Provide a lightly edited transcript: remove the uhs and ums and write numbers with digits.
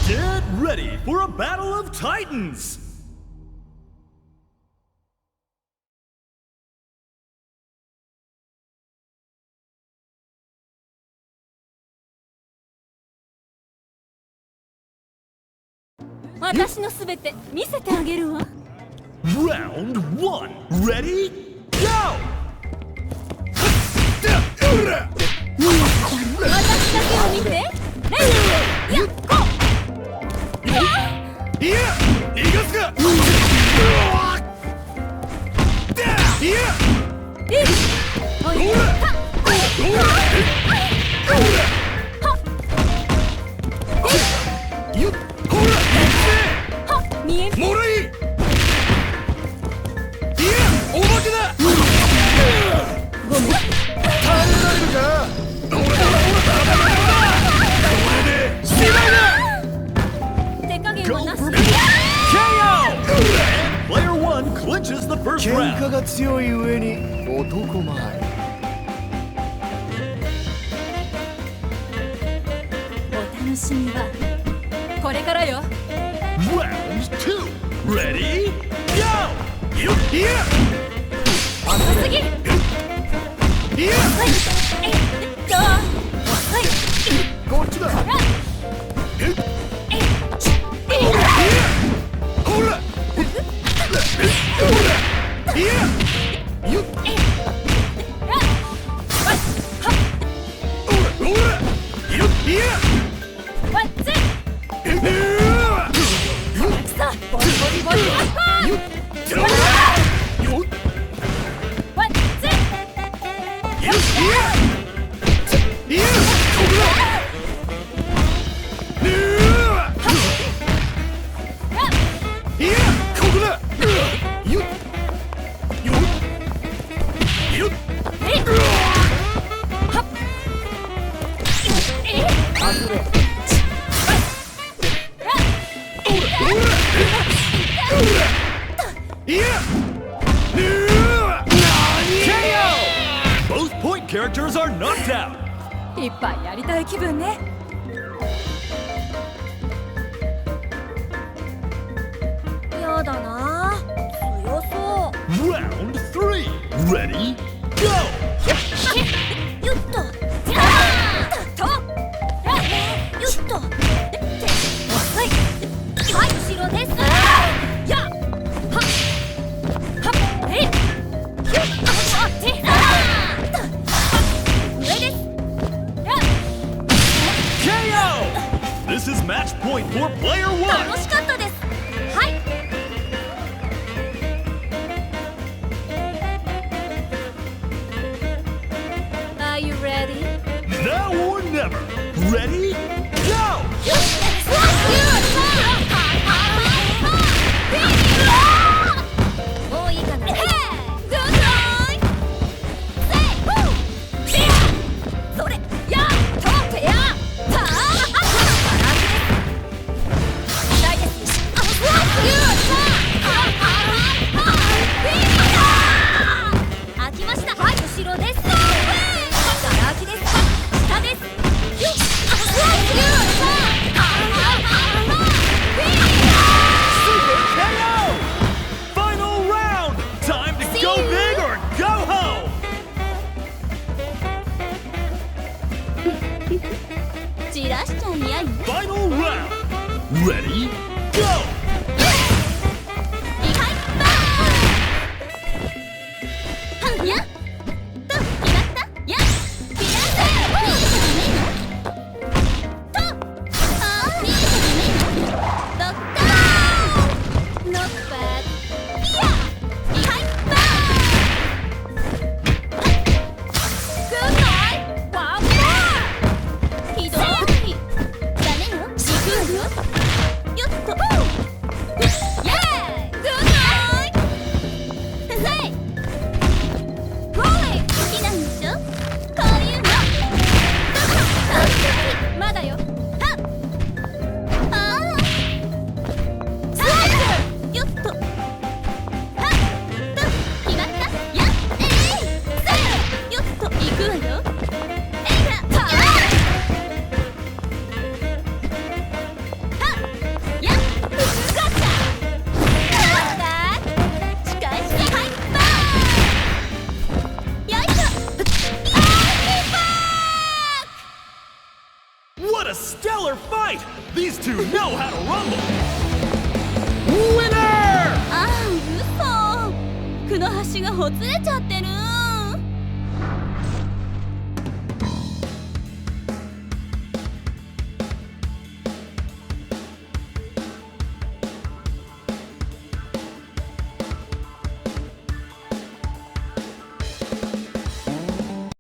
Get ready for a battle of titans! 私のすべて見せてあげるわ。Round 1 Ready? Go! 私だけを見て。レイやっこいや逃がすかいやおい見えもらいいやお化けだごめん。耐えられるかこれで試合だ手加減はなし。 Player 1 clinches the first 喧 round. 嘩が強い上に男前。お楽しみはこれからよ。 Round 2 Ready? Go! いや遅すぎ。いや遅い。こっちだ。ほらいやよっほらよっいやワンツー。さあボリボリボリ。よっワンツー。いやここだいやここだよっBoth point characters are knocked out. いっぱいやりたい気分ね。やだな。強そう。 Round 3 Ready? Go! よっと。と。よっと。はい。はい、後ろです。や。は。は。え。よっ。あって。上です。KO! This is match point for player 1. 楽しかったです。はい。Are you ready? Now or never. Ready? Go! もういいかな。それやとってやた痛いです。開きました。はい、後ろです。ガラ空きです。下です。KO! Final round! Time to go big or go home! 散らしちゃいやい。 Final round! Ready? Go! はいやっと決まったやっピアスと見えちゃダメよドッカーンノッパーピアはいバーグッバイワンモアひどいダメよしくわよよっと killer fight! These two know how to rumble! Winner! ああ、嘘。くの端がほつれちゃってる。